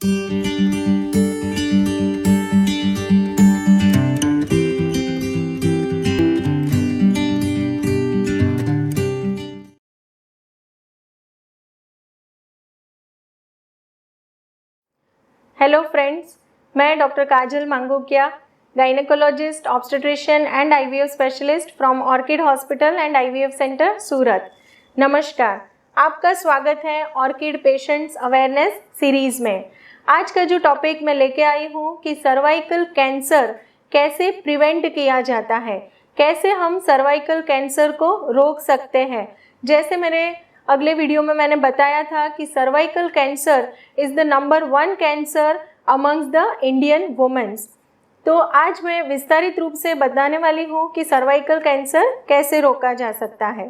Hello friends, मैं doctor Kajal Mangokia, gynaecologist, obstetrician and IVF specialist from Orchid hospital and IVF centre Surat. नमस्कार, आपका स्वागत है ऑर्किड पेशेंट्स अवेयरनेस सीरीज़ में। आज का जो टॉपिक मैं लेके आई हूँ कि सर्वाइकल कैंसर कैसे प्रिवेंट किया जाता है, कैसे हम सर्वाइकल कैंसर को रोक सकते हैं। जैसे मेरे अगले वीडियो में मैंने बताया था कि cervical cancer is the number 1 cancer amongst the Indian womens. तो आज मैं विस्तारित रूप से बताने वाली हूँ कि सर्वाइकल कैंसर कैसे रोका जा सकता है।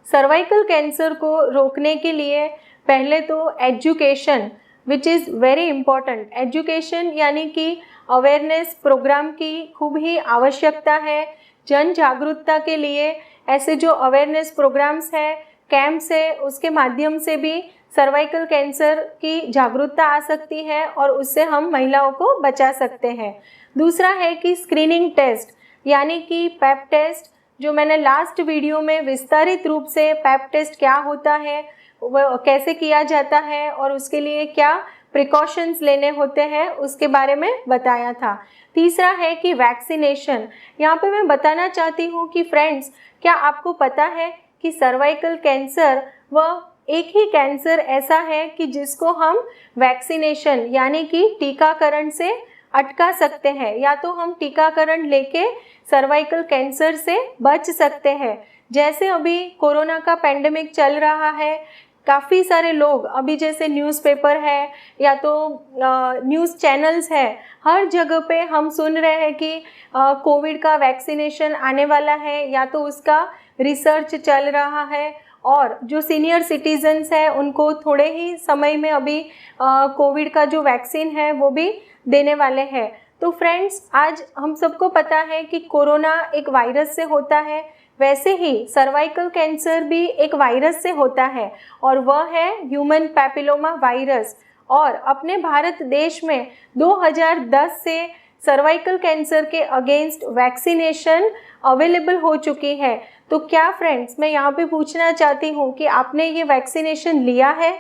सर्वाइकल कैंसर को रोकने के लिए पहले तो education which is very important, education यानी कि अवेयरनेस प्रोग्राम की खूब ही आवश्यकता है। जन जागरूकता के लिए ऐसे जो अवेयरनेस प्रोग्राम्स हैं, कैंप्स है, उसके माध्यम से भी सर्वाइकल कैंसर की जागरूकता आ सकती है और उससे हम महिलाओं को बचा सकते हैं। दूसरा है कि स्क्रीनिंग टेस्ट यानी कि पैप टेस्ट, जो मैंने लास्ट वीडियो में विस्तारित रूप से पैप टेस्ट क्या होता है, वह कैसे किया जाता है और उसके लिए क्या प्रिकॉशंस लेने होते हैं, उसके बारे में बताया था। तीसरा है कि वैक्सीनेशन। यहाँ पे मैं बताना चाहती हूँ कि फ्रेंड्स, क्या आपको पता है कि सर्वाइकल कैंसर वह एक ही कैंसर ऐसा है कि जिसको हम वैक्सीनेशन यानी कि टीकाकरण से अटका सकते हैं, या तो हम टीकाकरण लेके सर्वाइकल कैंसर से बच सकते हैं। जैसे अभी कोरोना का पेंडेमिक चल रहा है, काफ़ी सारे लोग अभी जैसे न्यूज़पेपर है या तो न्यूज़ चैनल्स है, हर जगह पे हम सुन रहे हैं कि कोविड का वैक्सीनेशन आने वाला है या तो उसका रिसर्च चल रहा है, और जो सीनियर सिटीजन्स हैं उनको थोड़े ही समय में अभी कोविड का जो वैक्सीन है वो भी देने वाले हैं। तो फ्रेंड्स, आज हम सबको पता है कि कोरोना एक वायरस से होता है, वैसे ही सर्वाइकल कैंसर भी एक वायरस से होता है और वह है ह्यूमन पैपिलोमा वायरस। और अपने भारत देश में 2010 से सर्वाइकल कैंसर के अगेंस्ट वैक्सीनेशन अवेलेबल हो चुकी है। तो क्या फ्रेंड्स, मैं यहाँ पे पूछना चाहती हूँ कि आपने ये वैक्सीनेशन लिया है?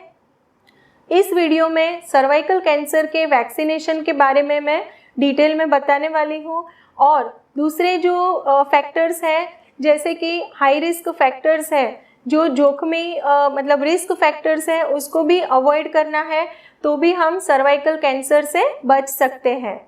इस वीडियो में सर्वाइकल कैंसर के वैक्सीनेशन के बारे में मैं डिटेल में बताने वाली हूँ, और दूसरे जो फैक्टर्स हैं जैसे कि हाई रिस्क फैक्टर्स है, जो जोखमी मतलब रिस्क फैक्टर्स हैं, उसको भी अवॉइड करना है, तो भी हम सर्वाइकल कैंसर से बच सकते हैं।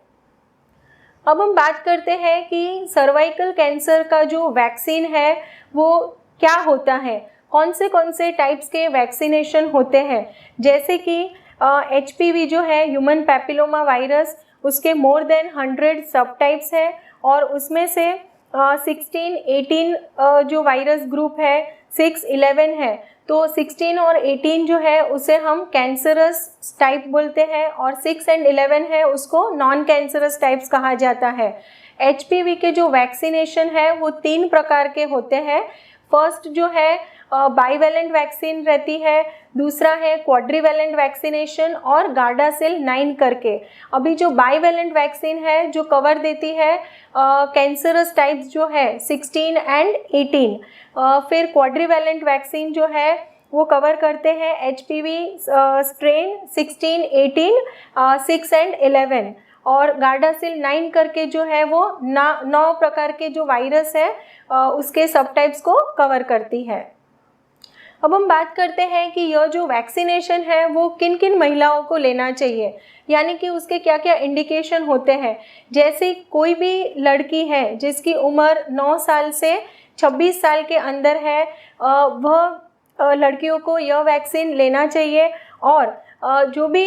अब हम बात करते हैं कि सर्वाइकल कैंसर का जो वैक्सीन है वो क्या होता है, कौन से टाइप्स के वैक्सीनेशन होते हैं। जैसे कि HPV जो है, ह्यूमन पैपिलोमा वायरस, उसके मोर देन 100 सब टाइप्स है और उसमें से 16, 18 जो वायरस ग्रुप है, 6, 11 है। तो 16 और 18 जो है उसे हम कैंसरस टाइप बोलते हैं और 6 और 11 है उसको नॉन कैंसरस टाइप्स कहा जाता है। HPV के जो वैक्सीनेशन है वो 3 प्रकार के होते हैं। फर्स्ट जो है बाईवैलेंट वैक्सीन रहती है, दूसरा है क्वाड्रीवैलेंट वैक्सीनेशन और गार्डासिल 9 करके। अभी जो बाईवैलेंट वैक्सीन है जो कवर देती है कैंसरस टाइप्स जो है 16 एंड 18। फिर क्वाड्रीवैलेंट वैक्सीन जो है वो कवर करते हैं HPV स्ट्रेन 16, 18, 6 एंड 11, और गार्डासिल 9 करके जो है वो 9 प्रकार के जो वायरस है उसके सब टाइप्स को कवर करती है। अब हम बात करते हैं कि यह जो वैक्सीनेशन है वो किन किन महिलाओं को लेना चाहिए, यानी कि उसके क्या क्या इंडिकेशन होते हैं। जैसे कोई भी लड़की है जिसकी उम्र 9 साल से 26 साल के अंदर है, वह लड़कियों को यह वैक्सीन लेना चाहिए। और जो भी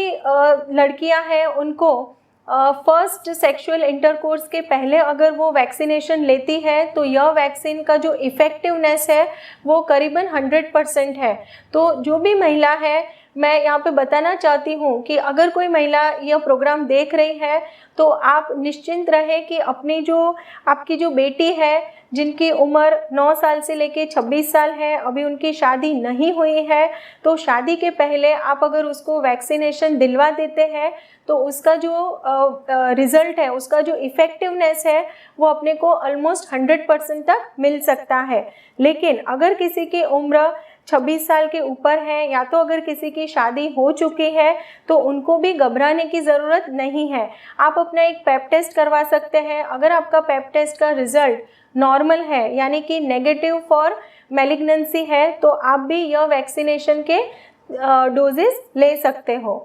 लड़कियां हैं उनको फर्स्ट सेक्सुअल इंटरकोर्स के पहले अगर वो वैक्सीनेशन लेती है तो यह वैक्सीन का जो इफ़ेक्टिवनेस है वो करीबन 100% है। तो जो भी महिला है मैं यहाँ पे बताना चाहती हूँ कि अगर कोई महिला यह प्रोग्राम देख रही है तो आप निश्चिंत रहें कि अपनी जो आपकी जो बेटी है जिनकी उम्र 9 साल से लेके 26 साल है, अभी उनकी शादी नहीं हुई है, तो शादी के पहले आप अगर उसको वैक्सीनेशन दिलवा देते हैं तो उसका जो रिज़ल्ट है, उसका जो इफ़ेक्टिवनेस है वो अपने को ऑलमोस्ट 100% तक मिल सकता है। लेकिन अगर किसी की उम्र 26 साल के ऊपर है या तो अगर किसी की शादी हो चुकी है तो उनको भी घबराने की ज़रूरत नहीं है। आप अपना एक पेप टेस्ट करवा सकते हैं। अगर आपका पेप टेस्ट का रिज़ल्ट नॉर्मल है यानी कि नेगेटिव फॉर मैलिग्नेंसी है तो आप भी यह वैक्सीनेशन के डोजेस ले सकते हो।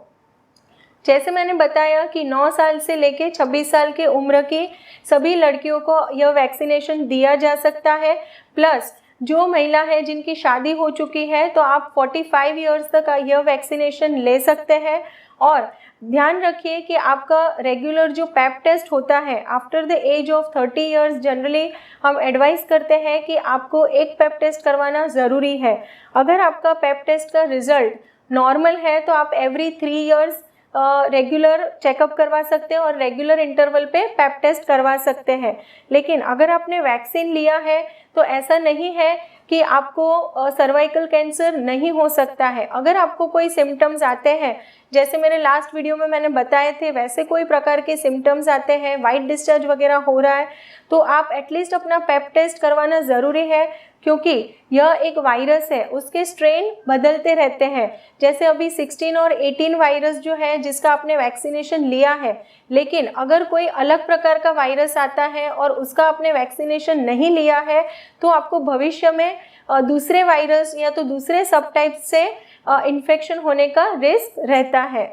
जैसे मैंने बताया कि 9 साल से लेके 26 साल की उम्र की सभी लड़कियों को यह वैक्सीनेशन दिया जा सकता है। प्लस जो महिला है जिनकी शादी हो चुकी है तो आप 45 इयर्स तक यह वैक्सीनेशन ले सकते हैं। और ध्यान रखिए कि आपका रेगुलर जो पेप टेस्ट होता है after the age of 30 years generally हम एडवाइस करते हैं कि आपको एक पेप टेस्ट करवाना ज़रूरी है। अगर आपका पेप टेस्ट का रिज़ल्ट नॉर्मल है तो आप एवरी 3 इयर्स रेगुलर चेकअप करवा सकते हैं और रेगुलर इंटरवल पे पेप टेस्ट करवा सकते हैं। लेकिन अगर आपने वैक्सीन लिया है तो ऐसा नहीं है कि आपको सर्वाइकल कैंसर नहीं हो सकता है। अगर आपको कोई सिम्टम्स आते हैं, जैसे मेरे लास्ट वीडियो में मैंने बताए थे, वैसे कोई प्रकार के सिम्टम्स आते हैं, वाइट डिस्चार्ज वगैरह हो रहा है, तो आप एटलीस्ट अपना पेप टेस्ट करवाना ज़रूरी है क्योंकि यह एक वायरस है, उसके स्ट्रेन बदलते रहते हैं। जैसे अभी 16 और 18 वायरस जो है जिसका आपने वैक्सीनेशन लिया है, लेकिन अगर कोई अलग प्रकार का वायरस आता है और उसका आपने वैक्सीनेशन नहीं लिया है तो आपको भविष्य में दूसरे वायरस या तो दूसरे सब टाइप से इन्फेक्शन होने का रिस्क रहता है।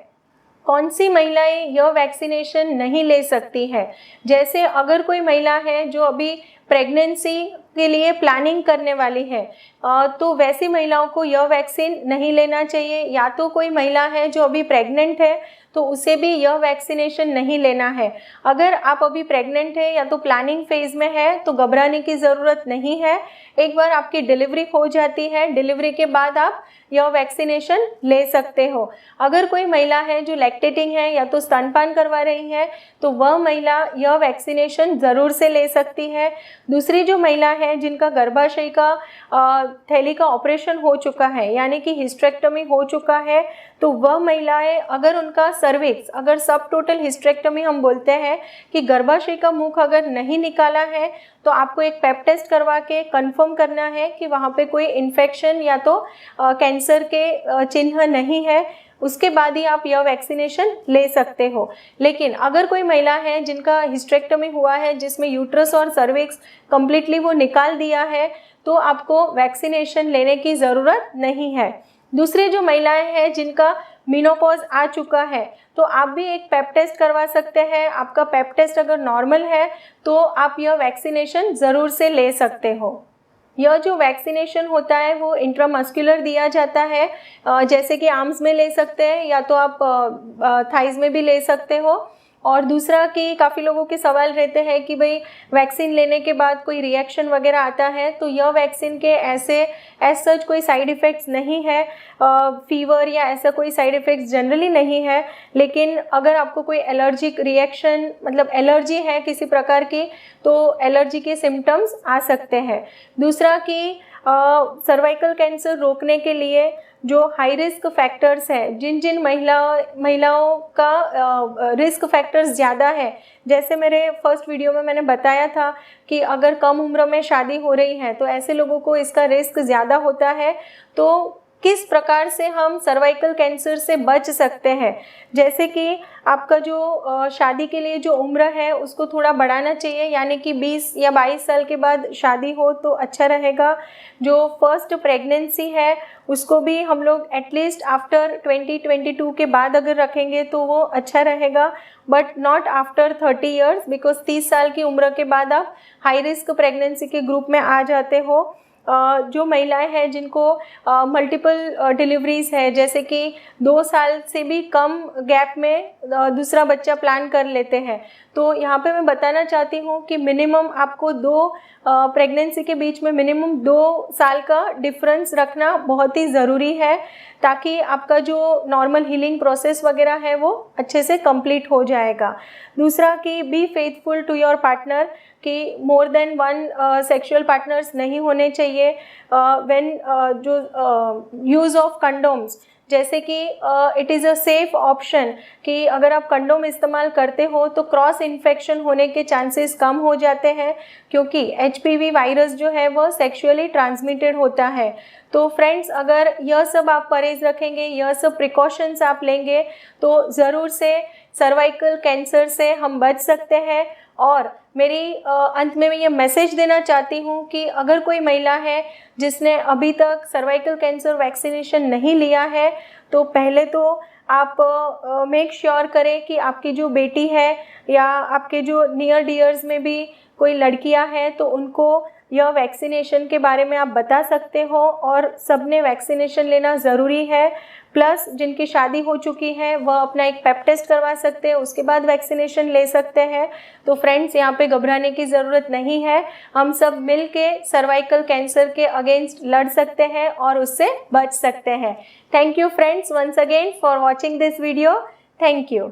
कौन सी महिलाएं यह वैक्सीनेशन नहीं ले सकती है? जैसे अगर कोई महिला है जो अभी प्रेगनेंसी के लिए प्लानिंग करने वाली है तो वैसी महिलाओं को यह वैक्सीन नहीं लेना चाहिए। या तो कोई महिला है जो अभी प्रेग्नेंट है तो उसे भी यह वैक्सीनेशन नहीं लेना है। अगर आप अभी प्रेग्नेंट है या तो प्लानिंग फेज में है तो घबराने की ज़रूरत नहीं है। एक बार आपकी डिलीवरी हो जाती है, डिलीवरी के बाद आप यह वैक्सीनेशन ले सकते हो। अगर कोई महिला है जो लैक्टेटिंग है या तो स्तनपान करवा रही है तो वह महिला यह वैक्सीनेशन ज़रूर से ले सकती है। दूसरी जो महिला है जिनका गर्भाशय का थैली का ऑपरेशन हो चुका है यानी कि हिस्टेरेक्टमी हो चुका है तो वह महिलाएं अगर उनका सर्विक्स, अगर सब टोटल हिस्टेरेक्टमी हम बोलते हैं कि गर्भाशय का मुख अगर नहीं निकाला है तो आपको एक पेप टेस्ट करवा के कंफर्म करना है कि वहाँ पे कोई इन्फेक्शन या तो कैंसर के चिन्ह नहीं है। उसके बाद ही आप यह वैक्सीनेशन ले सकते हो। लेकिन अगर कोई महिला है जिनका हिस्टेरेक्टमी हुआ है जिसमें यूट्रस और सर्विक्स कम्प्लीटली वो निकाल दिया है तो आपको वैक्सीनेशन लेने की ज़रूरत नहीं है। दूसरी जो महिलाएं हैं जिनका मेनोपॉज आ चुका है तो आप भी एक पेप टेस्ट करवा सकते हैं। आपका पेप टेस्ट अगर नॉर्मल है तो आप यह वैक्सीनेशन ज़रूर से ले सकते हो। यह जो वैक्सीनेशन होता है वो इंट्रामस्कुलर दिया जाता है, जैसे कि आर्म्स में ले सकते हैं या तो आप थाइज में भी ले सकते हो। और दूसरा कि काफ़ी लोगों के सवाल रहते हैं कि भाई वैक्सीन लेने के बाद कोई रिएक्शन वगैरह आता है, तो यह वैक्सीन के ऐसे एज सच कोई साइड इफ़ेक्ट्स नहीं है। फीवर या ऐसा कोई साइड इफ़ेक्ट्स जनरली नहीं है। लेकिन अगर आपको कोई एलर्जिक रिएक्शन मतलब एलर्जी है किसी प्रकार की तो एलर्जी के सिम्टम्स आ सकते हैं। दूसरा कि सर्वाइकल कैंसर रोकने के लिए जो हाई रिस्क फैक्टर्स हैं, जिन जिन महिलाओं का रिस्क फैक्टर्स ज़्यादा है, जैसे मेरे फर्स्ट वीडियो में मैंने बताया था कि अगर कम उम्र में शादी हो रही है तो ऐसे लोगों को इसका रिस्क ज़्यादा होता है। तो किस प्रकार से हम सर्वाइकल कैंसर से बच सकते हैं, जैसे कि आपका जो शादी के लिए जो उम्र है उसको थोड़ा बढ़ाना चाहिए, यानी कि 20 या 22 साल के बाद शादी हो तो अच्छा रहेगा। जो फर्स्ट प्रेगनेंसी है उसको भी हम लोग एटलीस्ट आफ्टर 2022 के बाद अगर रखेंगे तो वो अच्छा रहेगा, but not after 30 years, because 30 साल की उम्र के बाद आप हाई रिस्क प्रेगनेंसी के ग्रुप में आ जाते हो। जो महिलाएं हैं जिनको मल्टीपल डिलीवरीज है, जैसे कि 2 साल से भी कम गैप में दूसरा बच्चा प्लान कर लेते हैं, तो यहाँ पे मैं बताना चाहती हूँ कि मिनिमम आपको 2 प्रेगनेंसी के बीच में मिनिमम 2 साल का डिफरेंस रखना बहुत ही ज़रूरी है, ताकि आपका जो नॉर्मल हीलिंग प्रोसेस वगैरह है वो अच्छे से कंप्लीट हो जाएगा। दूसरा कि be faithful to your partner, कि मोर देन 1 सेक्सुअल पार्टनर्स नहीं होने चाहिए। व्हेन जो यूज़ ऑफ कंडोम्स, जैसे कि it is a safe option, कि अगर आप कंडोम इस्तेमाल करते हो तो क्रॉस इन्फेक्शन होने के चांसेस कम हो जाते हैं, क्योंकि HPV वायरस जो है वो सेक्सुअली ट्रांसमिटेड होता है। तो फ्रेंड्स, अगर यह सब आप परहेज रखेंगे, यह सब प्रिकॉशंस आप लेंगे, तो ज़रूर से सर्वाइकल कैंसर से हम बच सकते हैं। और मेरी अंत में मैं ये मैसेज देना चाहती हूँ कि अगर कोई महिला है जिसने अभी तक सर्वाइकल कैंसर वैक्सीनेशन नहीं लिया है, तो पहले तो आप मेक श्योर करें कि आपकी जो बेटी है या आपके जो नियर डियर्स में भी कोई लड़कियां हैं, तो उनको यह वैक्सीनेशन के बारे में आप बता सकते हो, और सबने वैक्सीनेशन लेना ज़रूरी है। प्लस जिनकी शादी हो चुकी है वह अपना एक पेप टेस्ट करवा सकते हैं, उसके बाद वैक्सीनेशन ले सकते हैं। तो फ्रेंड्स, यहाँ पे घबराने की ज़रूरत नहीं है, हम सब मिल के सर्वाइकल कैंसर के अगेंस्ट लड़ सकते हैं और उससे बच सकते हैं। Thank you friends once again for watching this video. Thank you.